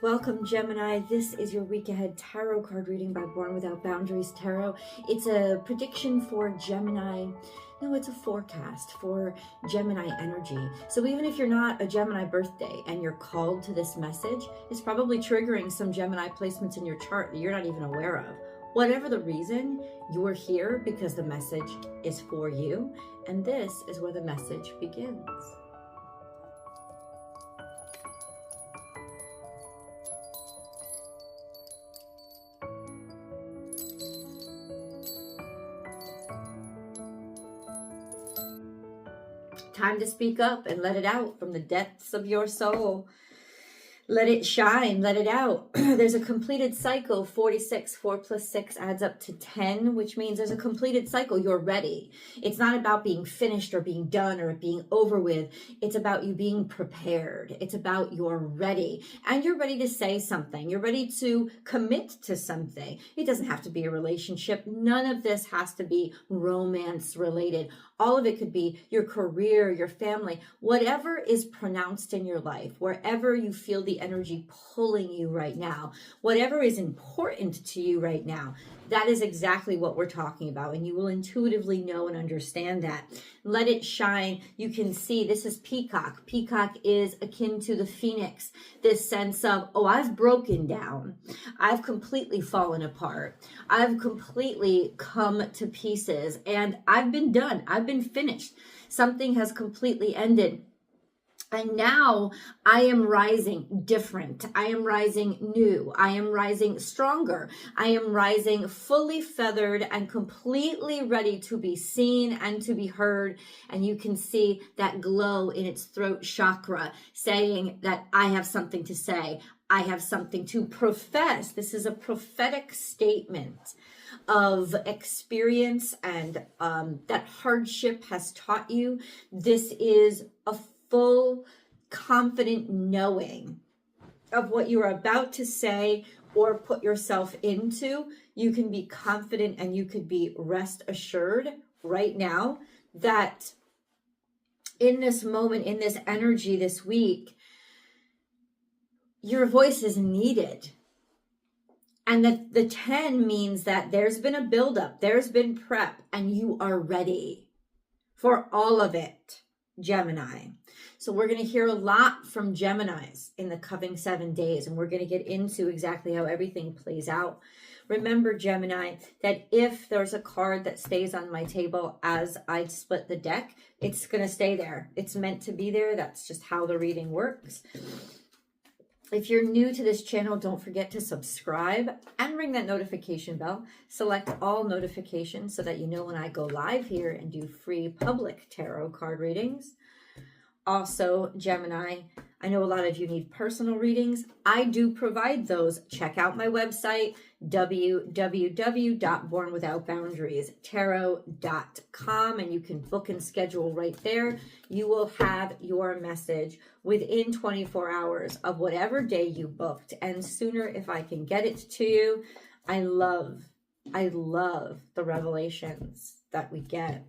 Welcome, Gemini. This is your week ahead tarot card reading by Born Without Boundaries Tarot. It's a prediction for Gemini. No, it's a forecast for Gemini energy. So even if you're not a Gemini birthday and you're called to this message, it's probably triggering some Gemini placements in your chart that you're not even aware of. Whatever the reason, you're here because the message is for you. And this is where the message begins. Time to speak up and let it out from the depths of your soul. Let it shine, let it out. There's a completed cycle, 46, 4 plus 6 adds up to 10, which means there's a completed cycle, you're ready. It's not about being finished or being done or being over with. It's about you being prepared. It's about you're ready. And you're ready to say something. You're ready to commit to something. It doesn't have to be a relationship. None of this has to be romance related. All of it could be your career, your family, whatever is pronounced in your life, wherever you feel the energy pulling you right now, whatever is important to you right now, that is exactly what we're talking about. And you will intuitively know and understand that. Let it shine. You can see this is peacock. Peacock is akin to the phoenix. This sense of, oh, I've broken down. I've completely fallen apart. I've completely come to pieces and I've been done. I've been finished. Something has completely ended. And now I am rising different. I am rising new. I am rising stronger. I am rising fully feathered and completely ready to be seen and to be heard. And you can see that glow in its throat chakra saying that I have something to say. I have something to profess. This is a prophetic statement of experience and that hardship has taught you. This is a full, confident knowing of what you are about to say or put yourself into. You can be confident and you could be rest assured right now that in this moment, in this energy this week, your voice is needed. And that the 10 means that there's been a buildup, there's been prep, and you are ready for all of it, Gemini. So we're going to hear a lot from Geminis in the coming 7 days, and we're going to get into exactly how everything plays out. Remember, Gemini, that if there's a card that stays on my table as I split the deck, it's going to stay there. It's meant to be there. That's just how the reading works. If you're new to this channel, don't forget to subscribe and ring that notification bell. Select all notifications so that you know when I go live here and do free public tarot card readings. Also, Gemini, I know a lot of you need personal readings. I do provide those. Check out my website, www.bornwithoutboundariestarot.com, and you can book and schedule right there. You will have your message within 24 hours of whatever day you booked, and sooner if I can get it to you. I love the revelations that we get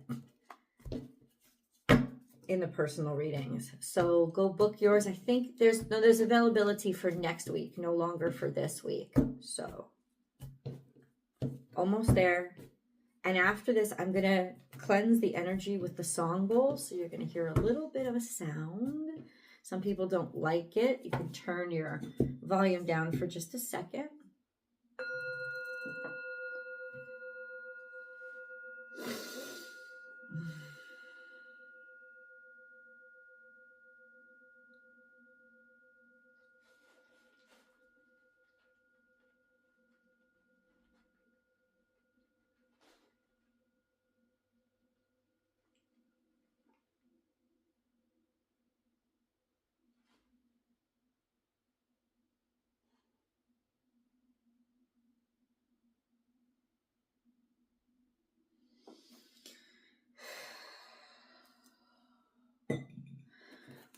in the personal readings. So go book yours. I think there's availability for next week, no longer for this week. So almost there. And after this, I'm going to cleanse the energy with the song bowl. So you're going to hear a little bit of a sound. Some people don't like it. You can turn your volume down for just a second.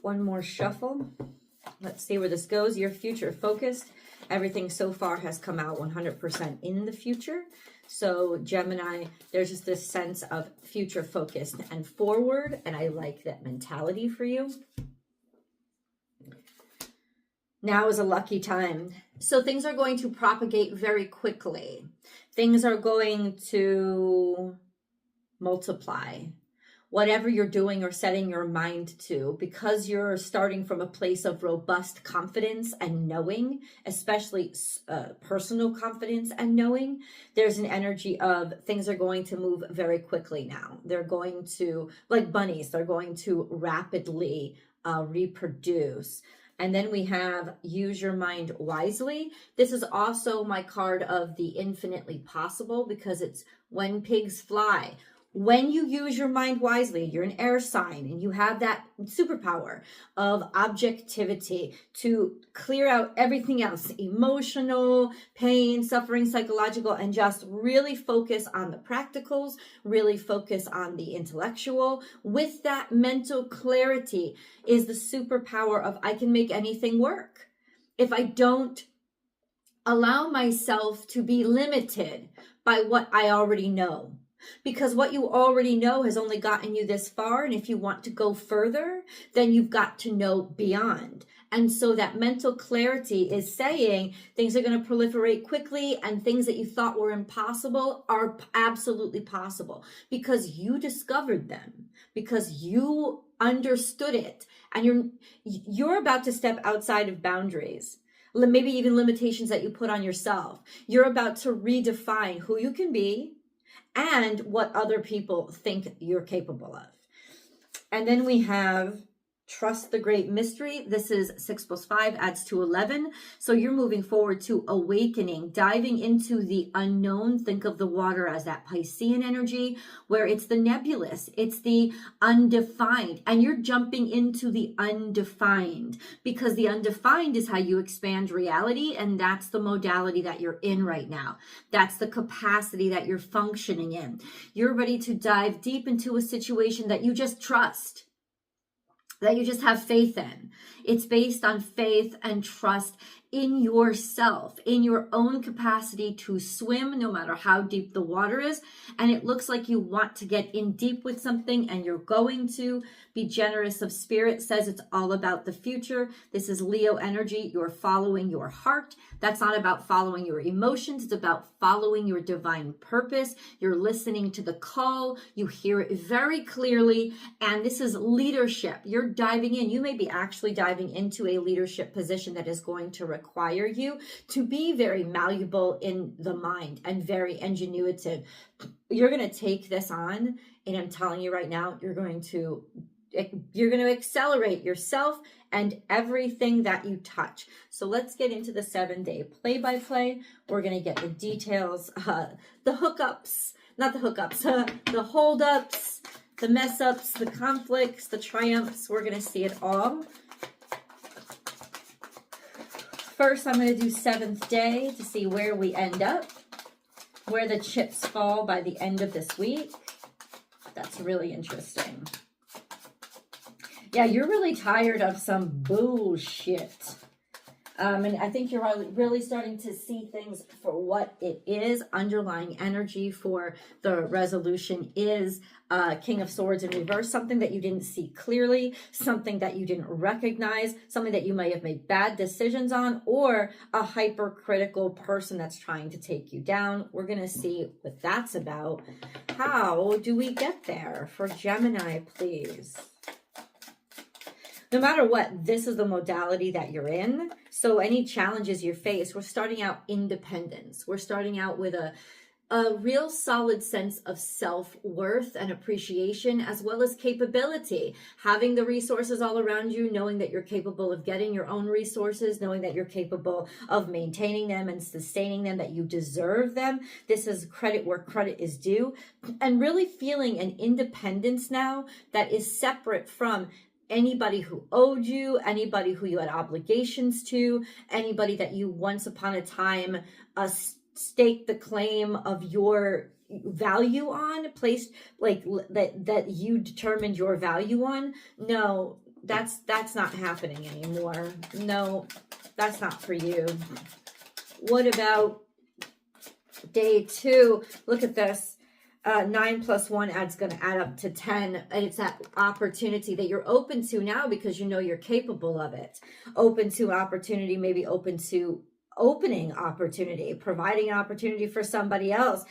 One more shuffle. Let's see where this goes. You're future focused. Everything so far has come out 100% in the future. So Gemini, there's just this sense of future focused and forward. And I like that mentality for you. Now is a lucky time. So things are going to propagate very quickly. Things are going to multiply. Whatever you're doing or setting your mind to, because you're starting from a place of robust confidence and knowing, especially personal confidence and knowing, there's an energy of things are going to move very quickly now. They're going to, like bunnies, they're going to rapidly reproduce. And then we have use your mind wisely. This is also my card of the infinitely possible, because it's when pigs fly. When you use your mind wisely, you're an air sign and you have that superpower of objectivity to clear out everything else, emotional, pain, suffering, psychological, and just really focus on the practicals, really focus on the intellectual. With that mental clarity is the superpower of I can make anything work. If I don't allow myself to be limited by what I already know. Because what you already know has only gotten you this far. And if you want to go further, then you've got to know beyond. And so that mental clarity is saying things are going to proliferate quickly, and things that you thought were impossible are absolutely possible because you discovered them, because you understood it. And you're about to step outside of boundaries, maybe even limitations that you put on yourself. You're about to redefine who you can be and what other people think you're capable of. And then we have trust the great mystery. This is 6 + 5 adds to 11. So you're moving forward to awakening, diving into the unknown. Think of the water as that Piscean energy, where it's the nebulous, it's the undefined, and you're jumping into the undefined, because the undefined is how you expand reality, and that's the modality that you're in right now. That's the capacity that you're functioning in. You're ready to dive deep into a situation that you just trust, that you just have faith in. It's based on faith and trust in yourself, in your own capacity to swim no matter how deep the water is. And it looks like you want to get in deep with something, and you're going to be generous of spirit. Says it's all about the future. This is Leo energy. You're following your heart. That's not about following your emotions. It's about following your divine purpose. You're listening to the call. You hear it very clearly. And this is leadership. You're diving in. You may be actually diving into a leadership position that is going to require you to be very malleable in the mind and very ingenuitive. You're going to take this on, and I'm telling you right now, you're going to accelerate yourself and everything that you touch. So let's get into the 7-day play-by-play. We're going to get the details, the hookups, not the hookups, the holdups, the mess-ups, the conflicts, the triumphs. We're going to see it all. First, I'm going to do 7th day to see where we end up, where the chips fall by the end of this week. That's really interesting. Yeah, you're really tired of some bullshit. And I think you're really starting to see things for what it is. Underlying energy for the resolution is King of Swords in reverse, something that you didn't see clearly, something that you didn't recognize, something that you might have made bad decisions on, or a hypercritical person that's trying to take you down. We're going to see what that's about. How do we get there? For Gemini, please. No matter what, this is the modality that you're in. So any challenges you face, we're starting out independence. We're starting out with a real solid sense of self-worth and appreciation, as well as capability. Having the resources all around you, knowing that you're capable of getting your own resources, knowing that you're capable of maintaining them and sustaining them, that you deserve them. This is credit where credit is due. And really feeling an independence now that is separate from anybody who owed you, anybody who you had obligations to, anybody that you once upon a time staked the claim of your value on, placed like that you determined your value on. No, that's not happening anymore. No, that's not for you. What about day 2? Look at this. 9 plus 1 going to add up to 10. And it's that opportunity that you're open to now because you know you're capable of it. Open to opportunity, maybe open to opening opportunity, providing an opportunity for somebody else.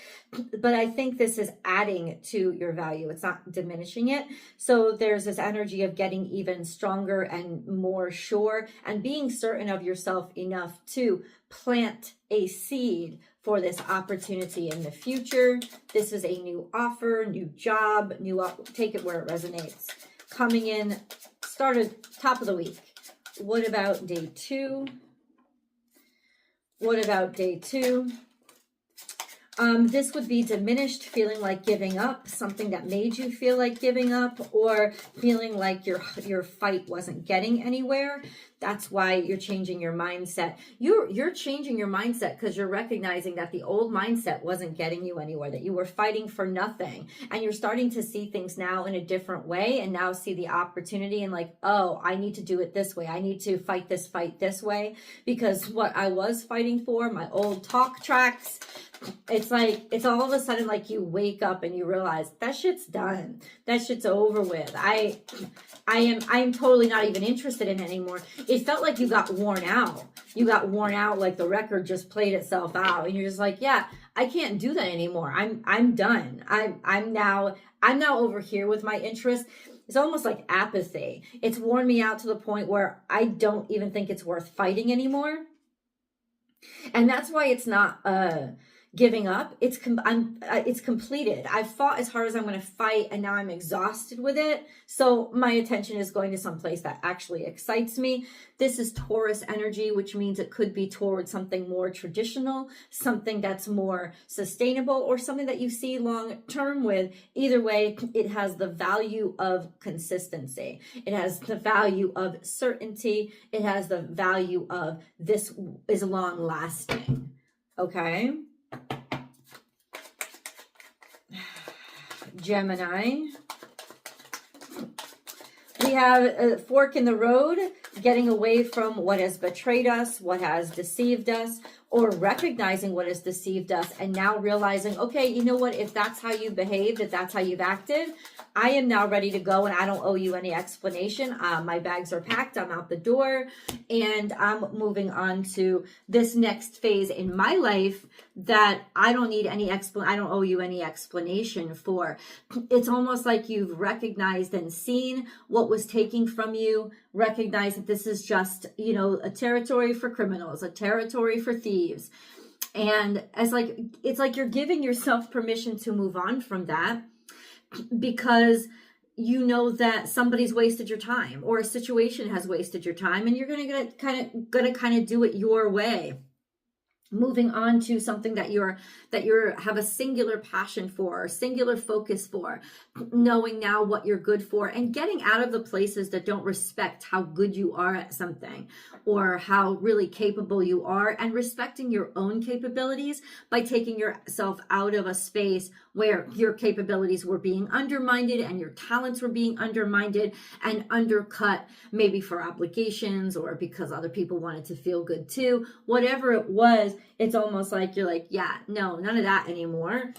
But I think this is adding to your value. It's not diminishing it. So there's this energy of getting even stronger and more sure and being certain of yourself enough to plant a seed for this opportunity in the future. This is a new offer, new job, take it where it resonates. Coming in, started top of the week. What about day 2? What about day 2? This would be diminished, feeling like giving up, something that made you feel like giving up, or feeling like your fight wasn't getting anywhere. That's why you're changing your mindset. You're changing your mindset because you're recognizing that the old mindset wasn't getting you anywhere, that you were fighting for nothing. And you're starting to see things now in a different way and now see the opportunity and like, oh, I need to do it this way. I need to fight this way because what I was fighting for, my old talk tracks, it's like, it's all of a sudden like you wake up and you realize that shit's done. That shit's over with. I am totally not even interested in it anymore. It felt like you got worn out. You got worn out like the record just played itself out. And you're just like, yeah, I can't do that anymore. I'm done. I'm now over here with my interests. It's almost like apathy. It's worn me out to the point where I don't even think it's worth fighting anymore. And that's why it's not giving up. It's completed. I've fought as hard as I'm going to fight, and now I'm exhausted with it. So my attention is going to some place that actually excites me. This is Taurus energy, which means it could be towards something more traditional, something that's more sustainable, or something that you see long term with. Either way, it has the value of consistency. It has the value of certainty. It has the value of this is long lasting. Okay. Gemini. We have a fork in the road, getting away from what has betrayed us, what has deceived us, or recognizing what has deceived us and now realizing, okay, you know what, if that's how you behaved, if that's how you've acted, I am now ready to go and I don't owe you any explanation. My bags are packed, I'm out the door, and I'm moving on to this next phase in my life that I don't need any I don't owe you any explanation for. It's almost like you've recognized and seen what was taken from you, recognize that this is just, you know, a territory for criminals, a territory for thieves. And it's like you're giving yourself permission to move on from that, because you know that somebody's wasted your time or a situation has wasted your time, and you're gonna kind of do it your way. Moving on to something that you have a singular passion for, or singular focus for, knowing now what you're good for, and getting out of the places that don't respect how good you are at something or how really capable you are, and respecting your own capabilities by taking yourself out of a space where your capabilities were being undermined and your talents were being undermined and undercut, maybe for obligations or because other people wanted to feel good too. Whatever it was, it's almost like you're like, yeah, no, none of that anymore.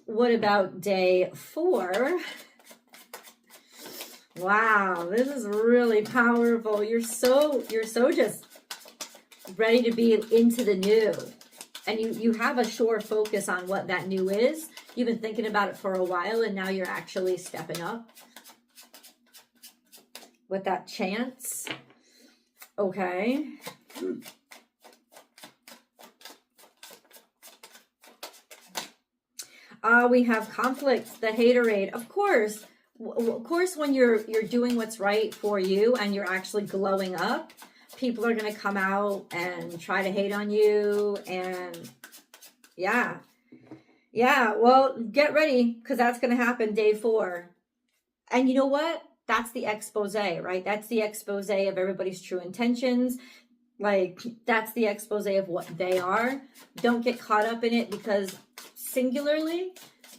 What about day 4? Wow, this is really powerful. You're so just ready to be into the new. And you have a sure focus on what that new is. You've been thinking about it for a while, and now you're actually stepping up with that chance. Okay. We have conflict, the haterade. Of course, when you're doing what's right for you and you're actually glowing up, people are going to come out and try to hate on you. And yeah, well, get ready, because that's going to happen day 4. And you know what? That's the expose, right? That's the expose of everybody's true intentions. Like, that's the expose of what they are. Don't get caught up in it, because singularly,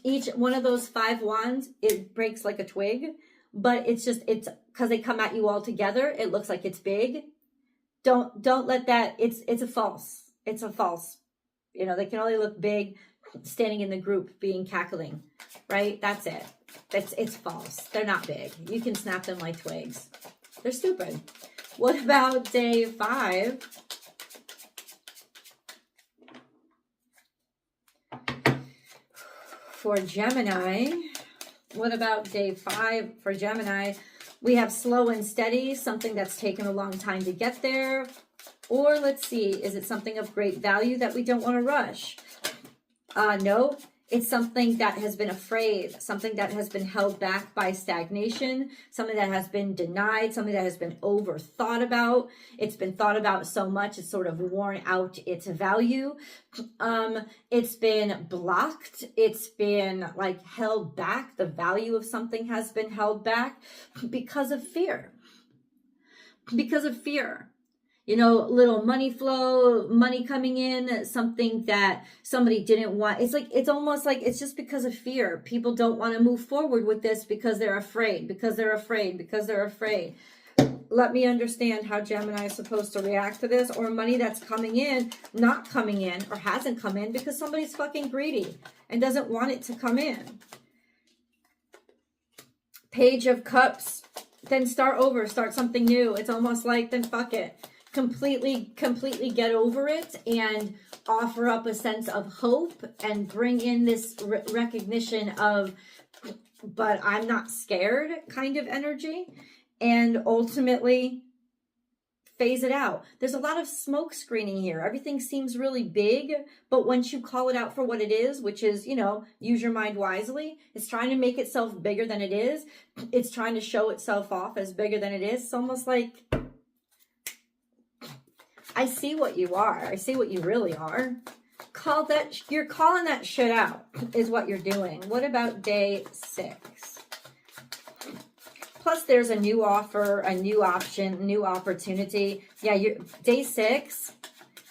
each one of those 5 wands, it breaks like a twig, but it's because they come at you all together, it looks like it's big. Don't let that, it's a false. You know, they can only look big. standing in the group, being cackling, right? That's it. It's false. They're not big. You can snap them like twigs. They're stupid. What about day 5? For Gemini, what about day 5 for Gemini? We have slow and steady, something that's taken a long time to get there. Or let's see, is it something of great value that we don't want to rush? No, it's something that has been afraid, something that has been held back by stagnation, something that has been denied, something that has been overthought about. It's been thought about so much, it's sort of worn out its value. It's been blocked. It's been like held back. The value of something has been held back because of fear. Because of fear. You know, little money flow, money coming in, something that somebody didn't want. It's like, it's almost like it's just because of fear. People don't want to move forward with this because they're afraid, because they're afraid, because they're afraid. Let me understand how Gemini is supposed to react to this, or money that's coming in, not coming in, or hasn't come in because somebody's fucking greedy and doesn't want it to come in. Page of Cups. Then start over, start something new. It's almost like, then fuck it. Completely get over it and offer up a sense of hope and bring in this recognition of, but I'm not scared kind of energy, and ultimately phase it out. There's a lot of smoke screening here. Everything seems really big, but once you call it out for what it is, which is, you know, use your mind wisely, it's trying to make itself bigger than it is. It's trying to show itself off as bigger than it is. It's almost like, I see what you are. I see what you really are. You're calling that shit out is what you're doing. What about day 6? Plus there's a new offer, a new option, new opportunity. Yeah, day 6,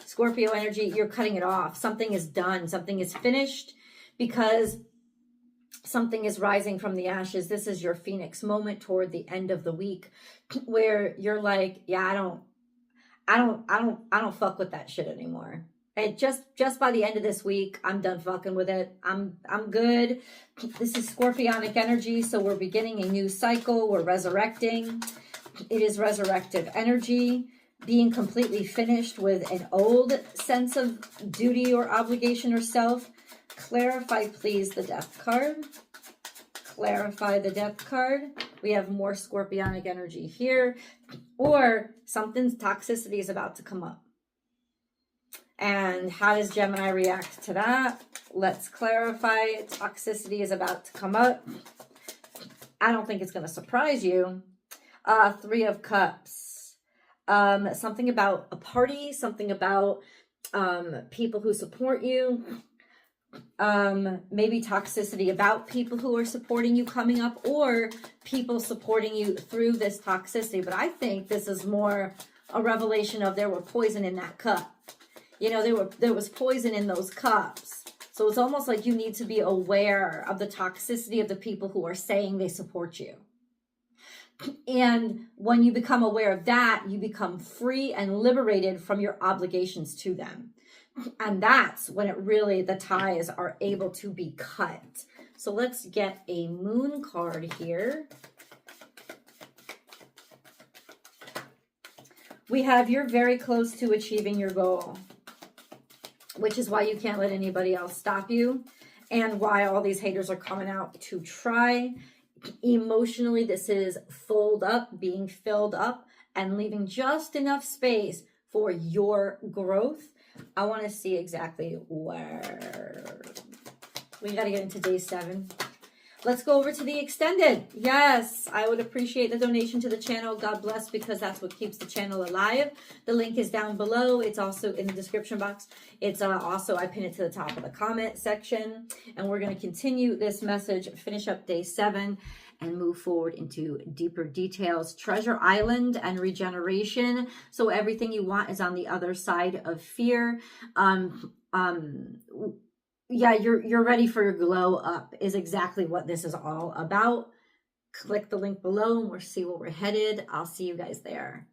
Scorpio energy, you're cutting it off. Something is done. Something is finished because something is rising from the ashes. This is your Phoenix moment toward the end of the week where you're like, yeah, I don't fuck with that shit anymore. And just by the end of this week, I'm done fucking with it. I'm good. This is Scorpionic energy, so we're beginning a new cycle. We're resurrecting. It is resurrective energy, being completely finished with an old sense of duty or obligation or self. Clarify, please, the Death card. Clarify the Death card. We have more Scorpionic energy here. Or something's toxicity is about to come up. And how does Gemini react to that? Let's clarify. Toxicity is about to come up. I don't think it's going to surprise you. 3 of Cups. Something about a party. Something about people who support you. Maybe toxicity about people who are supporting you coming up, or people supporting you through this toxicity. But I think this is more a revelation of there were poison in that cup. You know, there was poison in those cups. So it's almost like you need to be aware of the toxicity of the people who are saying they support you. And when you become aware of that, you become free and liberated from your obligations to them. And that's when it really, the ties are able to be cut. So let's get a moon card here. We have, you're very close to achieving your goal, which is why you can't let anybody else stop you, and why all these haters are coming out to try. Emotionally, this is full up, being filled up, and leaving just enough space for your growth. I want to see exactly where. We got to get into day 7. Let's go over to the extended. Yes, I would appreciate the donation to the channel. God bless, because that's what keeps the channel alive. The link is down below. It's also in the description box. It's also, I pin it to the top of the comment section. And we're going to continue this message, finish up day 7, and move forward into deeper details. Treasure Island and regeneration. So everything you want is on the other side of fear. Yeah, you're ready for your glow up is exactly what this is all about. Click the link below and we'll see where we're headed. I'll see you guys there.